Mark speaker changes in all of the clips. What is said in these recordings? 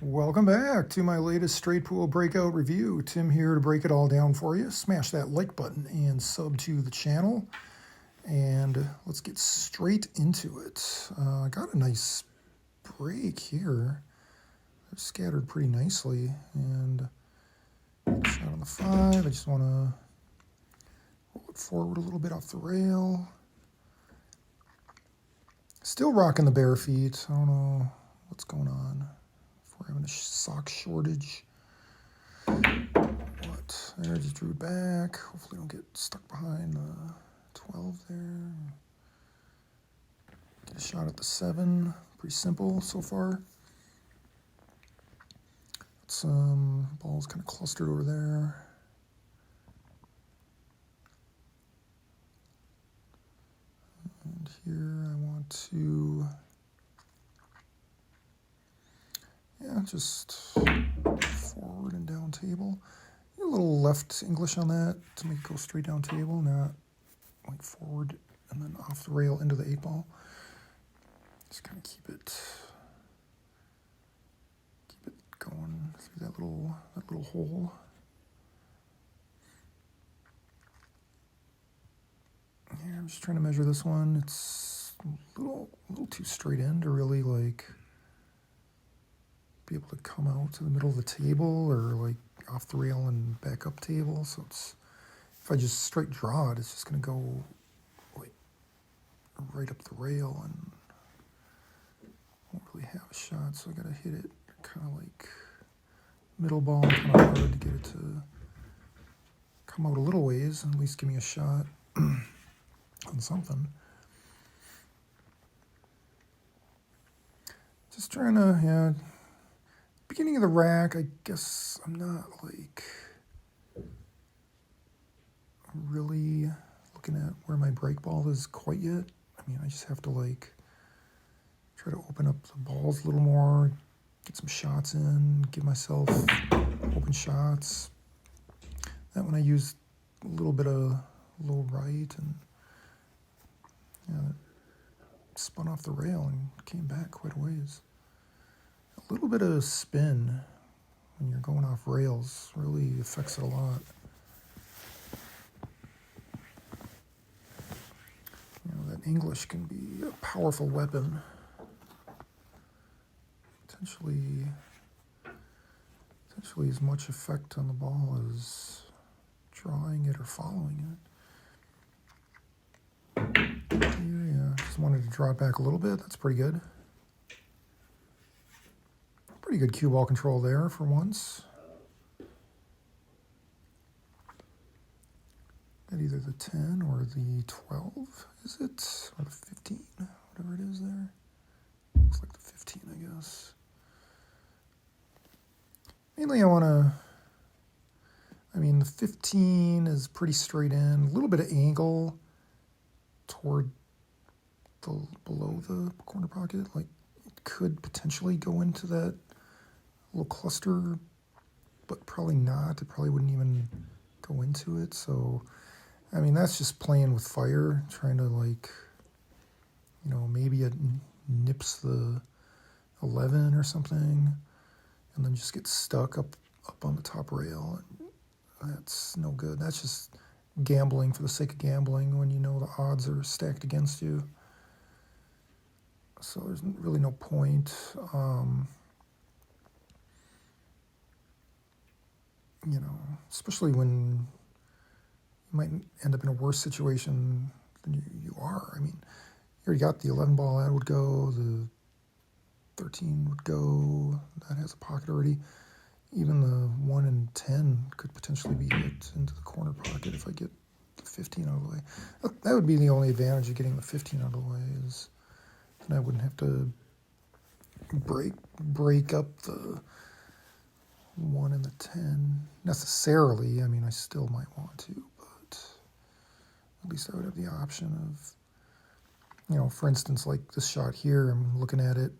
Speaker 1: Welcome back to my latest straight pool breakout review. Tim here to break it all down for you. Smash that like button and sub to the channel. And let's get straight into it. Got a nice break here. They're scattered pretty nicely. And shot on the 5. I just want to roll it forward a little bit off the rail. Still rocking the bare feet. I don't know what's going on. We're having a sock shortage. What? There, I just drew it back. Hopefully don't get stuck behind the 12 there. Get a shot at the 7. Pretty simple so far. Some balls kind of clustered over there. And here I want to... just forward and down table. A little left English on that to make it go straight down table, not like forward and then off the rail into the 8 ball. Just kind of keep it going through that little hole. Yeah, I'm just trying to measure this one. It's a little too straight in to really like be able to come out to the middle of the table or like off the rail and back up table. So it's, if I just straight draw it, it's just going to go like right up the rail and won't really have a shot. So I got to hit it kind of like middle ball, kind of hard to get it to come out a little ways and at least give me a shot on something. Just trying to, beginning of the rack, I guess I'm not like really looking at where my break ball is quite yet. I mean, I just have to like try to open up the balls a little more, get some shots in, give myself open shots. That one I used a little bit of low right and spun off the rail and came back quite a ways. A little bit of spin when you're going off rails really affects it a lot. That English can be a powerful weapon. Potentially as much effect on the ball as drawing it or following it. Here, just wanted to draw it back a little bit. That's pretty good. Pretty good cue ball control there for once. Got either the 10 or the 12, is it? Or the 15, whatever it is there. Looks like the 15, I guess. Mainly the 15 is pretty straight in. A little bit of angle toward below the corner pocket. Like, it could potentially go into that little cluster, but probably not. It probably wouldn't even go into it. So, that's just playing with fire, trying to like, maybe it nips the 11 or something, and then just gets stuck up on the top rail. And that's no good. That's just gambling for the sake of gambling when you know the odds are stacked against you. So there's really no point. Especially when you might end up in a worse situation than you are. You already got the 11 ball, that would go, the 13 would go, that has a pocket already. Even the 1 and 10 could potentially be hit into the corner pocket if I get the 15 out of the way. That would be the only advantage of getting the 15 out of the way, is then I wouldn't have to break up the 1 and the 10 necessarily. I still might want to, but at least I would have the option of, for instance, like this shot here, I'm looking at it,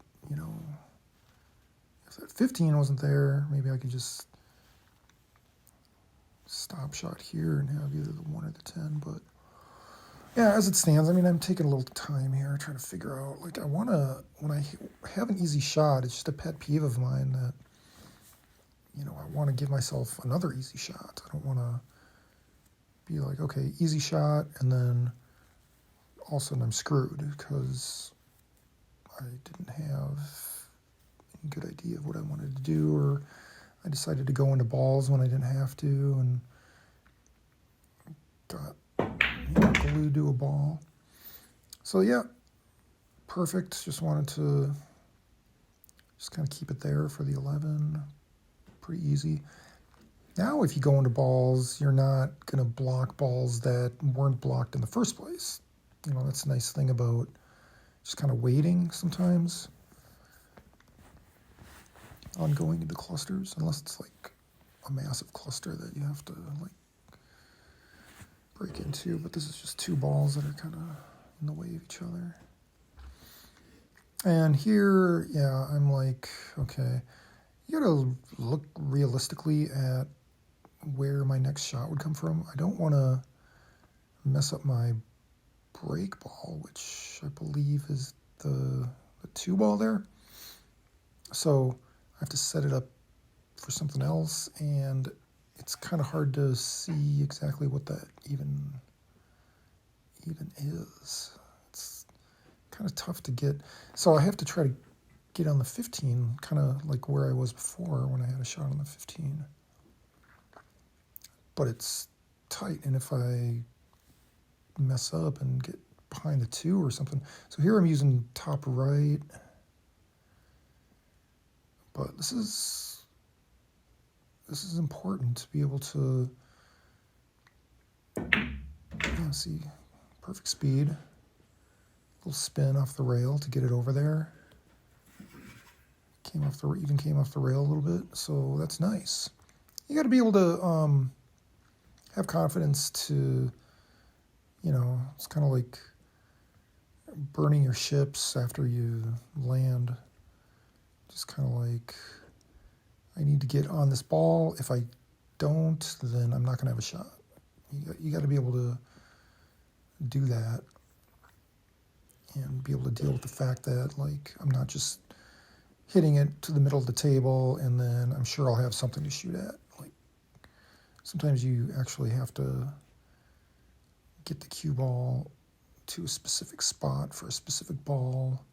Speaker 1: if that 15 wasn't there, maybe I could just stop shot here and have either the 1 or the 10, but yeah, as it stands, I'm taking a little time here trying to figure out, like, when I have an easy shot, it's just a pet peeve of mine that I want to give myself another easy shot. I don't want to be like, okay, easy shot, and then all of a sudden I'm screwed because I didn't have any good idea of what I wanted to do, or I decided to go into balls when I didn't have to, and got glued to a ball. So yeah, perfect. Just wanted to just kind of keep it there for the 11. Pretty easy. Now, if you go into balls, you're not going to block balls that weren't blocked in the first place. That's a nice thing about just kind of waiting sometimes on going into clusters, unless it's like a massive cluster that you have to like break into. But this is just two balls that are kind of in the way of each other. And here, yeah, I'm like, okay, you gotta look realistically at where my next shot would come from. I don't want to mess up my break ball, which I believe is the 2 ball there. So I have to set it up for something else, and it's kind of hard to see exactly what that even is. It's kind of tough to get. So I have to try to get on the 15, kind of like where I was before when I had a shot on the 15. But it's tight, and if I mess up and get behind the 2 or something. So here I'm using top right, but this is important to be able to see perfect speed, little spin off the rail to get it over there. Came off the rail a little bit, so that's nice. You got to be able to have confidence to, it's kind of like burning your ships after you land. Just kind of like, I need to get on this ball. If I don't, then I'm not going to have a shot. You got to be able to do that and be able to deal with the fact that, like, I'm not just hitting it to the middle of the table and then I'm sure I'll have something to shoot at. Like, sometimes you actually have to get the cue ball to a specific spot for a specific ball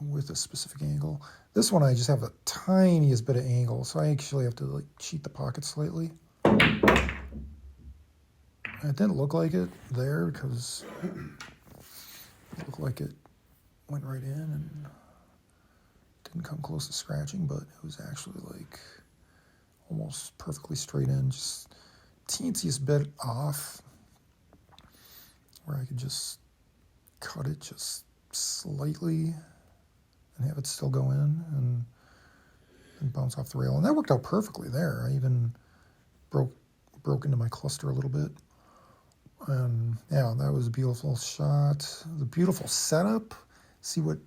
Speaker 1: with a specific angle. This one I just have the tiniest bit of angle, so I actually have to like cheat the pocket slightly. It didn't look like it there because it looked like it went right in and didn't come close to scratching, but it was actually like almost perfectly straight in, just teensiest bit off where I could just cut it just slightly and have it still go in and bounce off the rail. And that worked out perfectly there. I even broke into my cluster a little bit. And yeah, that was a beautiful shot. The beautiful setup. See what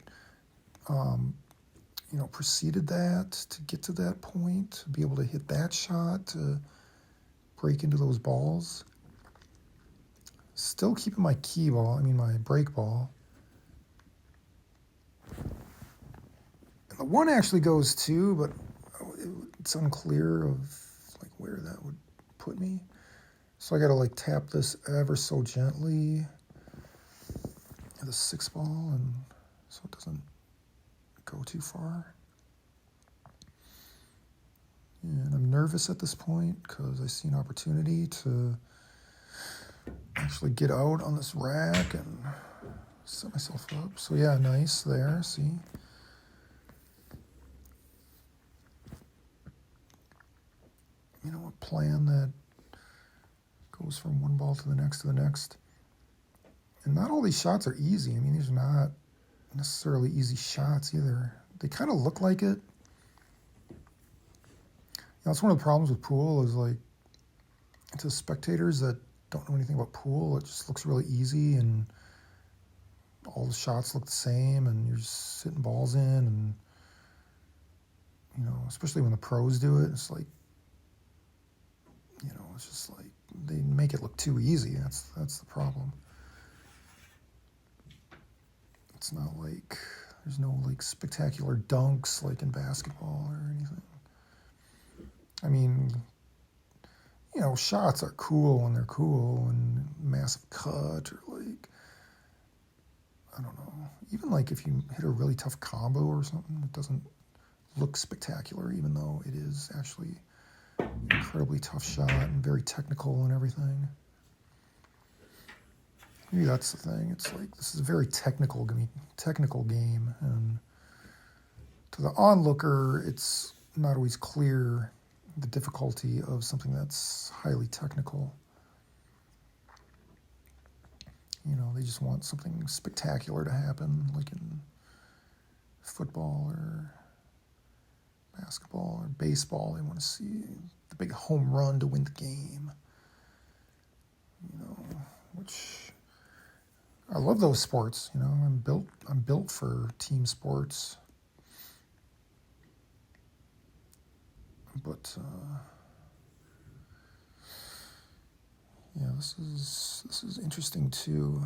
Speaker 1: preceded that to get to that point, to be able to hit that shot, to break into those balls. Still keeping my my break ball. And the 1 actually goes too, but it's unclear of like where that would put me. So I got to like tap this ever so gently at the 6 ball, and so it doesn't go too far. And I'm nervous at this point because I see an opportunity to actually get out on this rack and set myself up. So yeah, nice there, see? A plan that goes from one ball to the next to the next. And not all these shots are easy. I mean, these are not necessarily easy shots either. They kind of look like it. That's one of the problems with pool is like, to spectators that don't know anything about pool, it just looks really easy and all the shots look the same and you're just sitting balls in, and especially when the pros do it, it's like, it's just like they make it look too easy. That's the problem. It's not like There's no like spectacular dunks like in basketball or anything. I mean, you know, shots are cool when they're cool and massive cut or like, I don't know, even like if you hit a really tough combo or something, it doesn't look spectacular, even though it is actually an incredibly tough shot and very technical and everything. Maybe that's the thing. It's like this is a very technical game, and to the onlooker, it's not always clear the difficulty of something that's highly technical. You know, they just want something spectacular to happen, like in football or basketball or baseball. They want to see the big home run to win the game. You know, which I love those sports. You know, I'm built for team sports. But yeah, this is interesting too.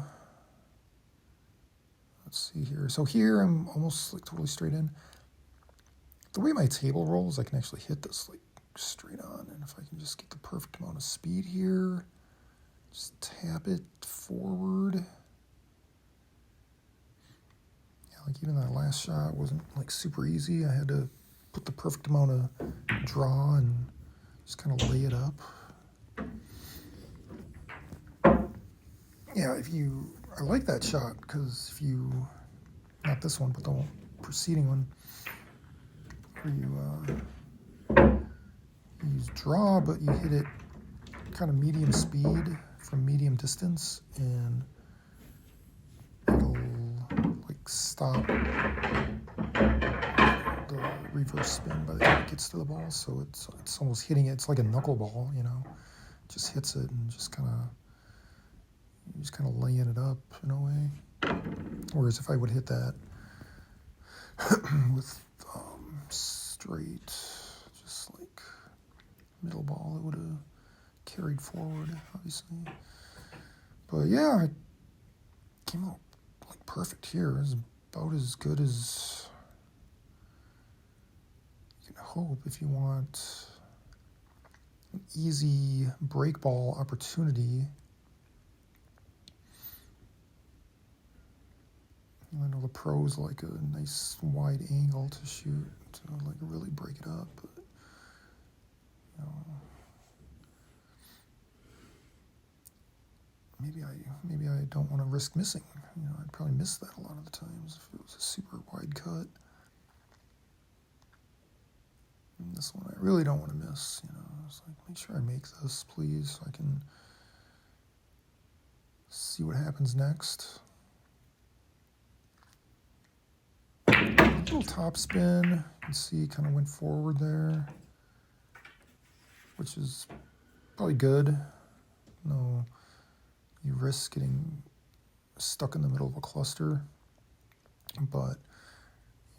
Speaker 1: Let's see here. So here I'm almost like totally straight in. The way my table rolls, I can actually hit this like straight on, and if I can just get the perfect amount of speed here, just tap it forward. Yeah, like even that last shot wasn't like super easy. I had to put the perfect amount of draw and just kind of lay it up. Yeah, I like that shot because if you, not this one, but the preceding one, where you use draw, but you hit it kind of medium speed from medium distance, and it'll like stop the reverse spin by the time it gets to the ball. So it's almost hitting it. It's like a knuckleball, you know, just hits it and just kind of laying it up in a way. Whereas if I would hit that with straight, just like middle ball, it would have carried forward, obviously. But yeah, it came out like perfect here. It's about as good as you can hope if you want an easy break ball opportunity. I know the pros like a nice wide angle to shoot to like really break it up, but you know, maybe I don't want to risk missing. You know, I'd probably miss that a lot of the times if it was a super wide cut. And this one I really don't want to miss. You know, it's like make sure I make this, please, so I can see what happens next. Little top spin, you can see kind of went forward there, which is probably good. No, you risk getting stuck in the middle of a cluster, but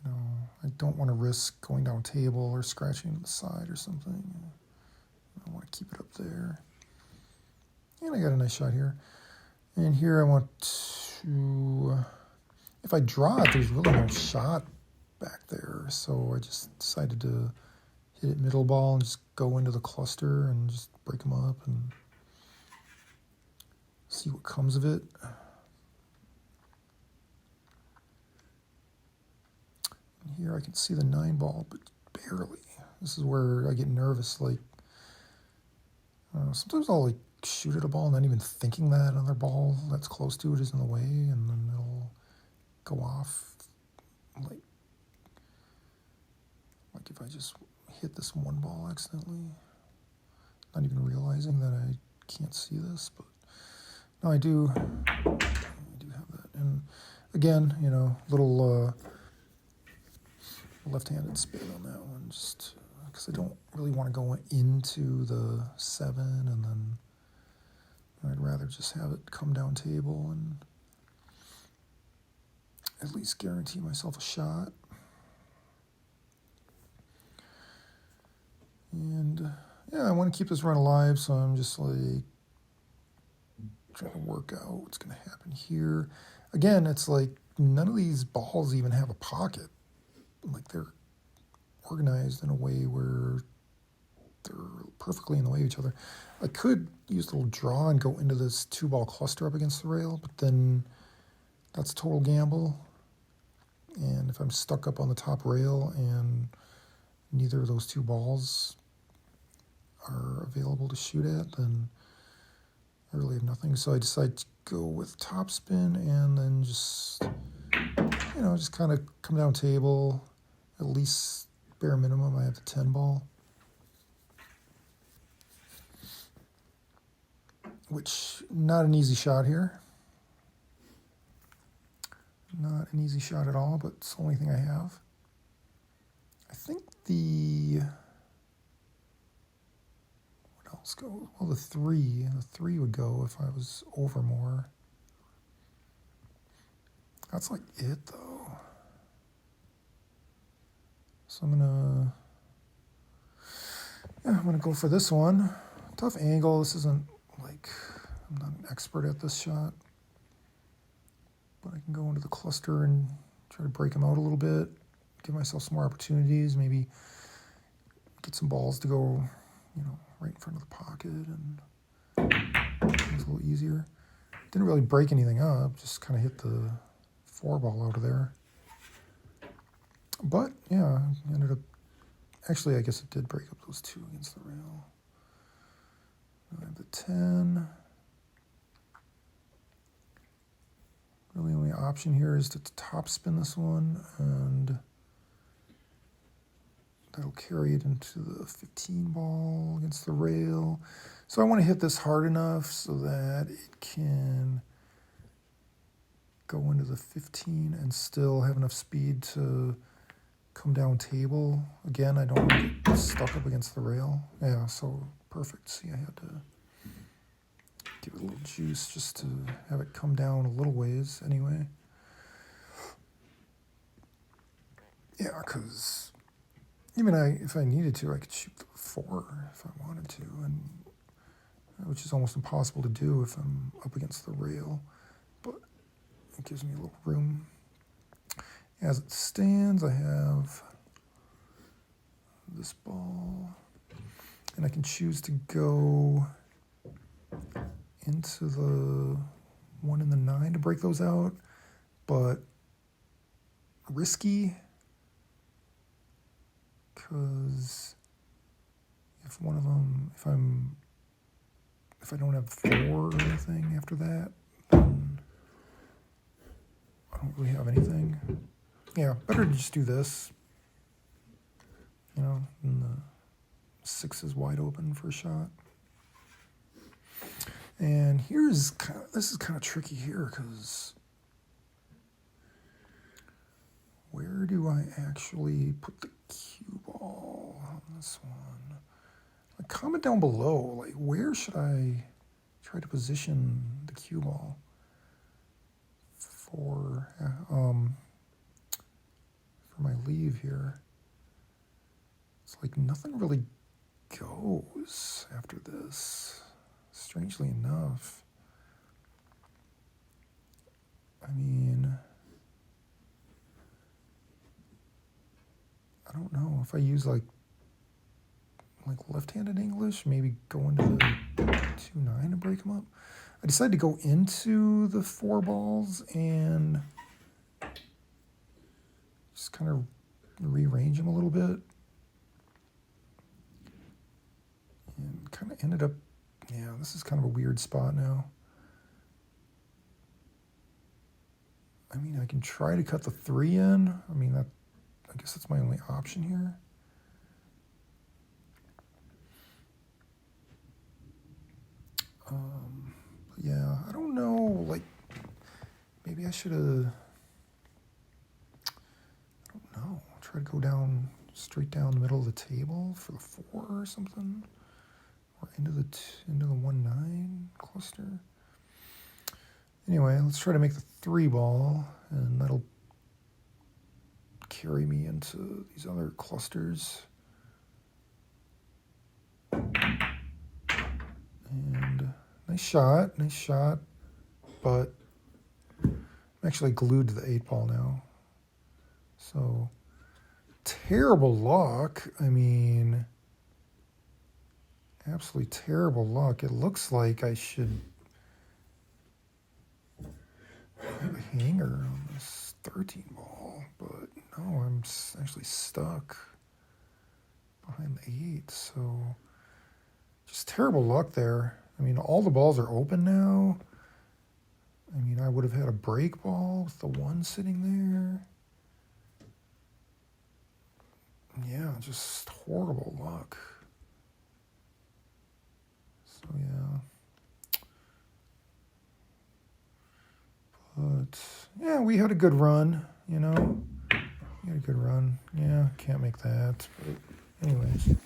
Speaker 1: you know, I don't want to risk going down table or scratching to the side or something. I want to keep it up there. And I got a nice shot here. And here I want to, if I draw it, there's really no shot back there, so I just decided to hit it middle ball and just go into the cluster and just break them up and see what comes of it. And here I can see the 9 ball, but barely. This is where I get nervous. Like sometimes I'll like shoot at a ball, not even thinking that another ball that's close to it is in the way, and then it'll go off like if I just hit this one ball accidentally, not even realizing that I can't see this, but no, I do have that. And again, you know, little left-handed spin on that one, just because I don't really want to go into the 7, and then I'd rather just have it come down table and at least guarantee myself a shot. And yeah, I want to keep this run alive, so I'm just like trying to work out what's going to happen here. Again, it's like none of these balls even have a pocket. Like they're organized in a way where they're perfectly in the way of each other. I could use a little draw and go into this 2-ball cluster up against the rail, but then that's a total gamble. And if I'm stuck up on the top rail and neither of those 2 balls are available to shoot at, then I really have nothing. So I decide to go with topspin and then just, just kind of come down table. At least bare minimum, I have the 10 ball. Which, not an easy shot here. Not an easy shot at all, but it's the only thing I have. I think what else goes? Well, the 3 would go if I was over more. That's like it, though. So I'm gonna go for this one. Tough angle. This isn't like, I'm not an expert at this shot, but I can go into the cluster and try to break them out a little bit, give myself some more opportunities, maybe get some balls to go, right in front of the pocket, and it's a little easier. Didn't really break anything up, just kind of hit the 4-ball out of there. But yeah, ended up, actually I guess it did break up those 2 against the rail. I have the 10. Really only option here is to top spin this one, and that'll carry it into the 15 ball against the rail. So I want to hit this hard enough so that it can go into the 15 and still have enough speed to come down table. Again, I don't want to get stuck up against the rail. Yeah, so perfect. See, I had to give it a little juice just to have it come down a little ways anyway. Yeah, because even if I needed to, I could shoot the 4 if I wanted to, and which is almost impossible to do if I'm up against the rail, but it gives me a little room. As it stands, I have this ball, and I can choose to go into the 1 and the 9 to break those out, but risky, because if one of them, if I don't have 4 or anything after that, then I don't really have anything. Yeah, better to just do this, and the 6 is wide open for a shot. And this is kind of tricky here, because where do I actually put the cue ball on this one? Like, comment down below, like, where should I try to position the cue ball for my leave here? It's like nothing really goes after this, strangely enough. I mean, I don't know if I use like left-handed English, maybe go into the 2-9 and break them up. I decided to go into the 4 balls and just kind of rearrange them a little bit, and kind of ended up, yeah, this is kind of a weird spot now. I mean, I can try to cut the 3 in. I mean, I guess that's my only option here. But yeah, I don't know, like, maybe I should have, I don't know, try to go straight down the middle of the table for the 4 or something, or into the 1-9 cluster. Anyway, let's try to make the 3 ball, and that'll carry me into these other clusters. And nice shot, but I'm actually glued to the 8-ball now. So, terrible luck. I mean, absolutely terrible luck. It looks like I should have a hanger on this 13-ball, but no, I'm actually stuck behind the 8. So, just terrible luck there. I mean, all the balls are open now. I mean, I would have had a break ball with the 1 sitting there. Yeah, just horrible luck. So, yeah. But, yeah, we had a good run, you know. We had a good run. Yeah, can't make that. But, anyways.